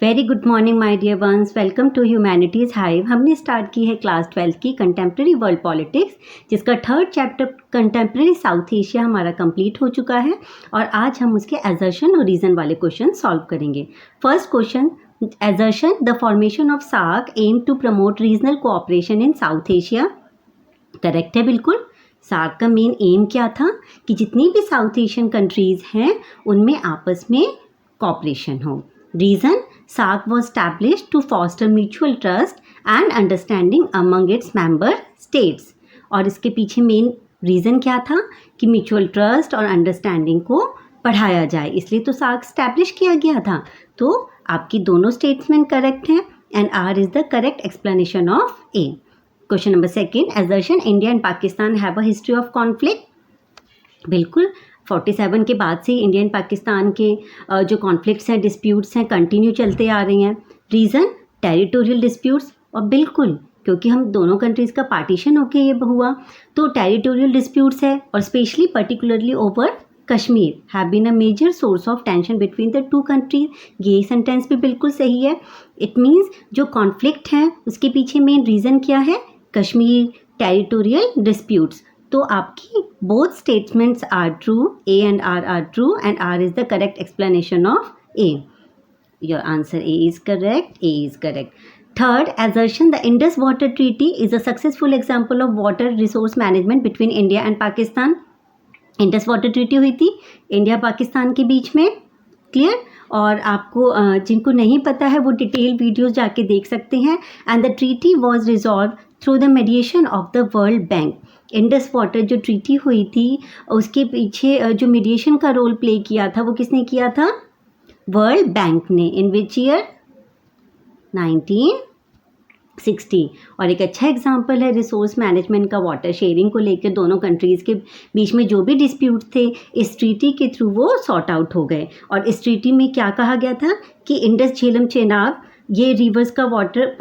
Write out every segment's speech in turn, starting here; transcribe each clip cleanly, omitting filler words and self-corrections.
Very good morning my dear ones, welcome to humanities hive. हमने start की है class 12 की कंटेम्प्रेरी वर्ल्ड पॉलिटिक्स, जिसका third chapter contemporary South Asia हमारा complete हो चुका है और आज हम उसके एजर्शन और रीज़न वाले क्वेश्चन सॉल्व करेंगे। First question, assertion the formation of SAARC aim to promote regional cooperation in South Asia. Correct है बिल्कुल। सार्क का मेन एम क्या था कि जितनी भी साउथ एशियन कंट्रीज़ हैं उनमें आपस में कॉपरेशन हो। Reason, SAARC was established to foster mutual trust and understanding among its member states। और इसके पीछे मेन रीज़न क्या था कि म्यूचुअल ट्रस्ट और अंडरस्टैंडिंग को बढ़ाया जाए, इसलिए तो SAARC स्टैब्लिश किया गया था। तो आपकी दोनों स्टेटमेंट करेक्ट हैं and R is the correct explanation of A. Question number second, assertion India and Pakistan have a history of conflict. बिल्कुल, 47 के बाद से इंडिया एंड पाकिस्तान के जो कॉन्फ्लिक्ट्स हैं, डिस्प्यूट्स हैं, कंटिन्यू चलते आ रही हैं। Reason, territorial disputes. और बिल्कुल, क्योंकि हम दोनों कंट्रीज़ का पार्टीशन होके ये हुआ, तो टेरिटोरियल डिस्प्यूट्स है और specially particularly over Kashmir have been a major source of tension between the two countries. ये सेंटेंस भी बिल्कुल सही है। इट मीन्स जो कॉन्फ्लिक्ट है उसके पीछे मेन रीज़न क्या है? Kashmir, territorial disputes. तो आपकी both statements are true, A and R true and R is the correct explanation of A. Your answer A is correct, A is correct. Third, assertion the Indus Water Treaty is a successful example of water resource management between India and Pakistan। Indus water treaty हुई थी India Pakistan के बीच में, clear. और आपको जिनको नहीं पता है वो डिटेल वीडियोस जाके देख सकते हैं। And the treaty was resolve through the mediation of the world bank. Indus water जो ट्रीटी हुई थी उसके पीछे जो मीडिएशन का रोल प्ले किया था वो किसने किया था? वर्ल्ड बैंक ने। इन विच ईयर? 1960। और एक अच्छा एग्जांपल है रिसोर्स मैनेजमेंट का, वाटर शेयरिंग को लेकर दोनों कंट्रीज़ के बीच में जो भी डिस्प्यूट थे इस ट्रीटी के थ्रू वो सॉर्ट आउट हो गए। और इस ट्रीटी में क्या कहा गया था कि इंडस, झेलम, चेनाब ये रिवर्स का वाटर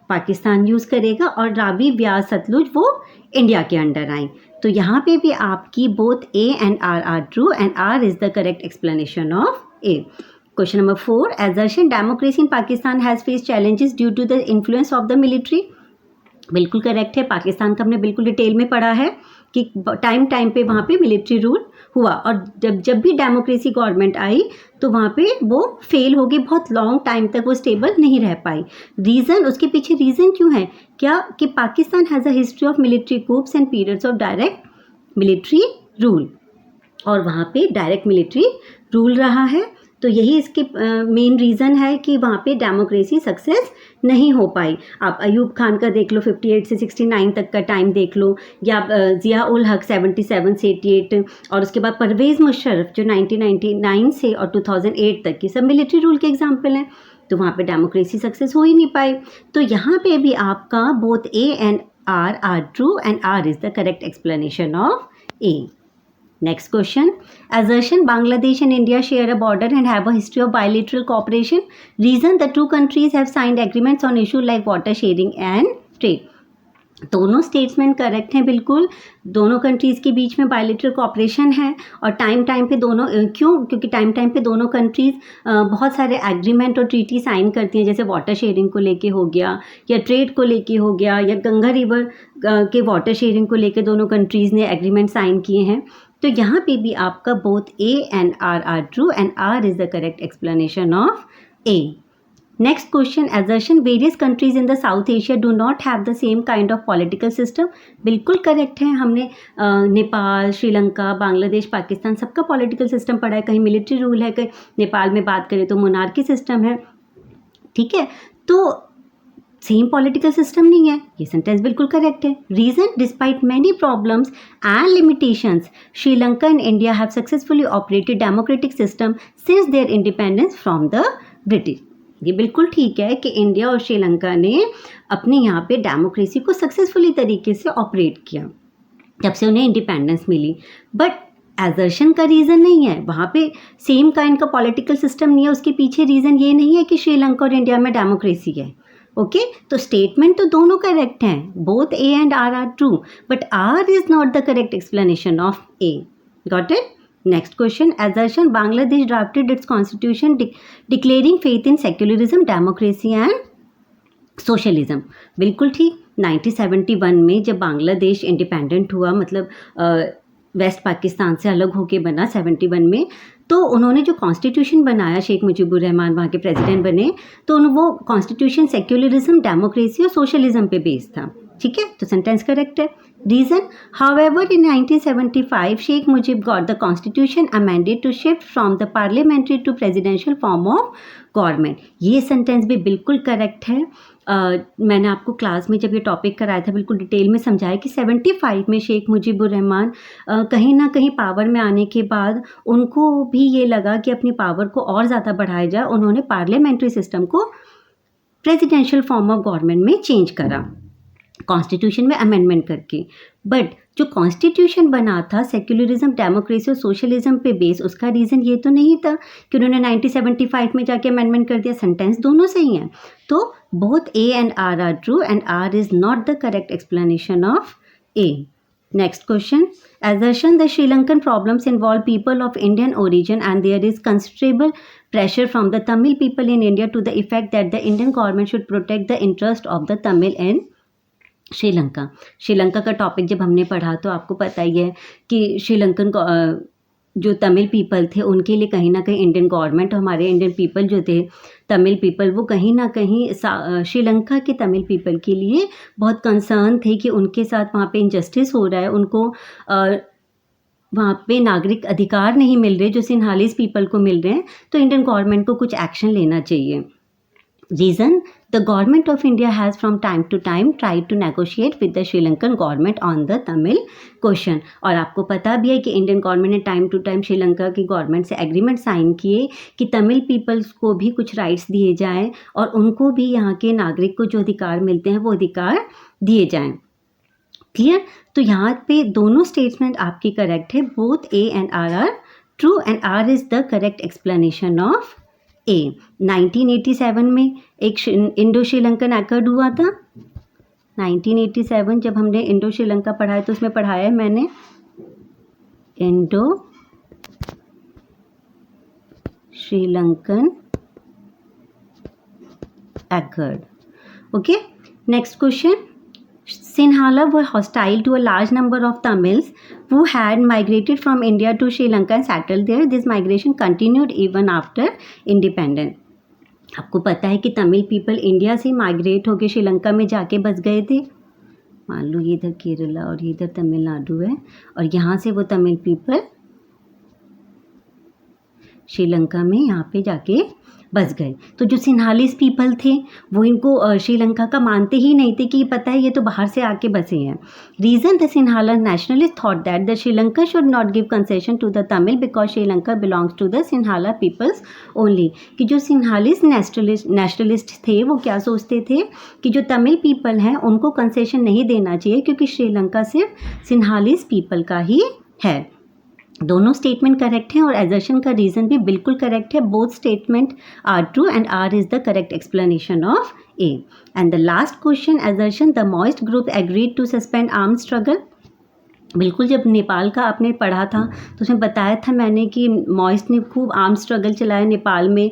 पाकिस्तान यूज़ करेगा और रावी, ब्यास, सतलुज वो इंडिया के अंडर आए। तो यहाँ पे भी आपकी both A and R true and R is the correct explanation of A. Question number 4, assertion democracy in Pakistan has faced challenges due to the influence of the military। बिल्कुल correct है। पाकिस्तान का हमने बिल्कुल डिटेल में पढ़ा है कि time पे वहाँ पे मिलिट्री रूल हुआ और जब भी डेमोक्रेसी गवर्नमेंट आई तो वहाँ पे वो फेल हो गई, बहुत लॉन्ग टाइम तक वो स्टेबल नहीं रह पाई। रीज़न, उसके पीछे रीज़न क्यों है? क्या कि Pakistan has a history of military coups and periods of direct military rule, और वहाँ पे डायरेक्ट मिलिट्री रूल रहा है। तो यही इसके मेन रीज़न है कि वहाँ पे डेमोक्रेसी सक्सेस नहीं हो पाई। आप अयूब खान का देख लो, 58 से 69 तक का टाइम देख लो, या ज़िया उल हक 77 से 88, और उसके बाद परवेज़ मुशर्रफ जो 1999 से और 2008 तक की, सब मिलिट्री रूल के एग्जाम्पल हैं। तो वहाँ पे डेमोक्रेसी सक्सेस हो ही नहीं पाई। तो यहाँ पे भी आपका both A and R true and R is the correct explanation of A. Next question, assertion Bangladesh and India share a border and have a history of bilateral cooperation। Reason, the two countries have signed agreements on issues like water sharing and trade। दोनों statement correct हैं बिल्कुल। दोनों countries के बीच में bilateral corporation है और time पे दोनों, क्योंकि टाइम पे दोनों कंट्रीज़ बहुत सारे एग्रीमेंट और ट्रीटी साइन करती हैं, जैसे वाटर शेयरिंग को लेके हो गया या ट्रेड को लेके हो गया या गंगा रिवर के वाटर शेयरिंग को लेके दोनों कंट्रीज़ ने एग्रीमेंट साइन किए हैं। तो यहाँ पे भी आपका both A and R true and R is the correct explanation of A. Next question, assertion various countries in the South Asia do not have the same kind of political system. बिल्कुल correct है। हमने नेपाल, श्रीलंका, बांग्लादेश, पाकिस्तान सबका political system पढ़ा है। कहीं military rule है, कहीं नेपाल में बात करें तो मोनार्की सिस्टम है, ठीक है। तो सेम पॉलिटिकल सिस्टम नहीं है, ये सेंटेंस बिल्कुल करेक्ट है। Reason, despite many problems and limitations Sri Lanka and India have successfully operated democratic system since their independence from the British. ये बिल्कुल ठीक है कि इंडिया और श्रीलंका ने अपने यहाँ पे डेमोक्रेसी को सक्सेसफुली तरीके से ऑपरेट किया जब से उन्हें इंडिपेंडेंस मिली। बट एजर्शन का रीज़न नहीं है, वहाँ पे सेम काइंड का पॉलिटिकल सिस्टम नहीं है। उसके पीछे रीज़न ये नहीं है कि श्रीलंका और इंडिया में डेमोक्रेसी है। ओके, तो स्टेटमेंट तो दोनों करेक्ट हैं, both A and R true, but R is not the correct explanation of A. Got it? Next question, assertion Bangladesh drafted its constitution declaring faith in secularism, democracy and socialism. बिल्कुल ठीक। 1971 में जब Bangladesh independent हुआ, मतलब waste Pakistan से अलग होके बना 71 में, तो उन्होंने जो कॉन्स्टिट्यूशन बनाया, शेख मुजीबुर रहमान वहाँ के प्रेसिडेंट बने, तो वो कॉन्स्टिट्यूशन सेक्युलरिज्म, डेमोक्रेसी और सोशलिज्म पे बेस्ड था। ठीक है, तो सेंटेंस करेक्ट है। Reason, however in 1975 Sheikh Mujib got the constitution amended to shift from the parliamentary to presidential form of government. ये सेंटेंस भी बिल्कुल करेक्ट है। मैंने आपको क्लास में जब ये टॉपिक कराया था बिल्कुल डिटेल में समझाया कि 75 में शेख मुजीबुर रहमान कहीं ना कहीं पावर में आने के बाद उनको भी ये लगा कि अपनी पावर को और ज़्यादा बढ़ाया जाए। उन्होंने पार्लियामेंट्री सिस्टम को प्रेसिडेंशियल फॉर्म ऑफ गवर्नमेंट में चेंज करा, कॉन्स्टिट्यूशन में अमेंडमेंट करके। बट जो कॉन्स्टिट्यूशन बना था सेक्युलरिज्म, डेमोक्रेसी और सोशलिज्म पे बेस, उसका रीज़न ये तो नहीं था कि उन्होंने 1975 में जाके अमेंडमेंट कर दिया। सेंटेंस दोनों सही हैं। तो both A and R are true and R is not the correct explanation of A. Next question, assertion the Sri Lankan problems involve people of Indian origin and there is considerable pressure from the Tamil people in India to the effect that the Indian government should protect the interest of the Tamil in Sri Lanka. Sri Lanka का topic जब हमने पढ़ा तो आपको पता ही है कि श्रीलंकन जो तमिल पीपल थे उनके लिए कहीं ना कहीं इंडियन गवर्नमेंट, हमारे इंडियन पीपल जो थे तमिल पीपल, वो कहीं ना कहीं श्रीलंका के तमिल पीपल के लिए बहुत कंसर्न थे कि उनके साथ वहाँ पे इंजस्टिस हो रहा है, उनको वहाँ पे नागरिक अधिकार नहीं मिल रहे जो सिन्हालीज पीपल को मिल रहे हैं, तो इंडियन गवर्नमेंट को कुछ एक्शन लेना चाहिए। Reason, the government of India has from time to time tried to negotiate with the Sri Lankan government on the Tamil question। और आपको पता भी है कि इंडियन गवर्नमेंट ने टाइम टू टाइम श्रीलंका की गवर्नमेंट से एग्रीमेंट साइन किए कि तमिल पीपल्स को भी कुछ राइट्स दिए जाएं और उनको भी यहाँ के नागरिक को जो अधिकार मिलते हैं वो अधिकार दिए जाएं। क्लियर? तो यहाँ पे दोनों स्टेटमेंट आपकी करेक्ट है, both A and R are true and R is the correct explanation of A. 1987 में एक इंडो श्रीलंकन एकॉर्ड हुआ था। 1987 जब हमने इंडो श्रीलंका पढ़ाया तो उसमें पढ़ाया है मैंने Indo Sri Lankan accord. Okay, next question, Sinhala were hostile to a large number of Tamils who had migrated from India to Sri Lanka and settled there. This migration continued even after independence. आपको पता है कि Tamil people India से migrate होकर श्रीलंका में जाके बस गए थे। मान लो ये इधर केरला और ये इधर तमिलनाडु है और यहाँ से वो तमिल पीपल श्रीलंका में यहाँ पे जाके बस गए। तो जो सिन्हालीज पीपल थे वो इनको श्रीलंका का मानते ही नहीं थे कि पता है ये तो बाहर से आके बसे हैं। Reason, the Sinhala nationalist thought that the Sri Lanka should not give concession to the Tamil because Sri Lanka belongs to the Sinhala peoples only. कि जो सिन्हालीज नेशनलिस्ट थे वो क्या सोचते थे कि जो तमिल पीपल हैं उनको कंसेशन नहीं देना चाहिए क्योंकि श्रीलंका सिर्फ सिन्हालीज पीपल का ही है। दोनों स्टेटमेंट करेक्ट हैं और एजर्शन का रीज़न भी बिल्कुल करेक्ट है। Both statement are true and R is the correct explanation of A. And the last question, assertion the Maoist group agreed to suspend armed struggle. बिल्कुल, जब नेपाल का आपने पढ़ा था तो उसमें बताया था मैंने कि मॉइस्ट ने खूब आर्म स्ट्रगल चलाया नेपाल में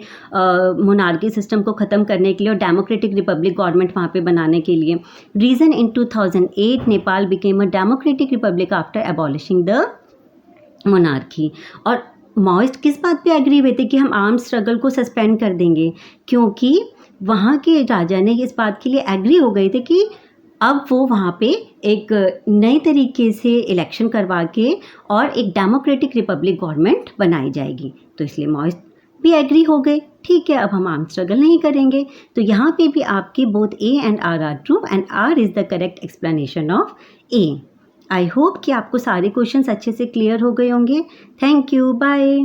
मोनार्की सिस्टम को ख़त्म करने के लिए और डेमोक्रेटिक रिपब्लिक गवर्नमेंट वहाँ पे बनाने के लिए। Reason, in 2008 Nepal became a democratic Republic after abolishing the monarchy. और मॉइस्ट किस बात पे एग्री हुए थे कि हम आर्म स्ट्रगल को सस्पेंड कर देंगे, क्योंकि वहाँ के राजा ने इस बात के लिए एग्री हो गए थे कि अब वो वहाँ पे एक नए तरीके से इलेक्शन करवा के और एक डेमोक्रेटिक रिपब्लिक गवर्नमेंट बनाई जाएगी। तो इसलिए मॉइस्ट भी एग्री हो गए, ठीक है अब हम आर्म स्ट्रगल नहीं करेंगे। तो यहाँ पे भी आपके both A and R are true and R is the correct explanation of A. I hope कि आपको सारे क्वेश्चंस अच्छे से क्लियर हो गए होंगे। Thank you, bye.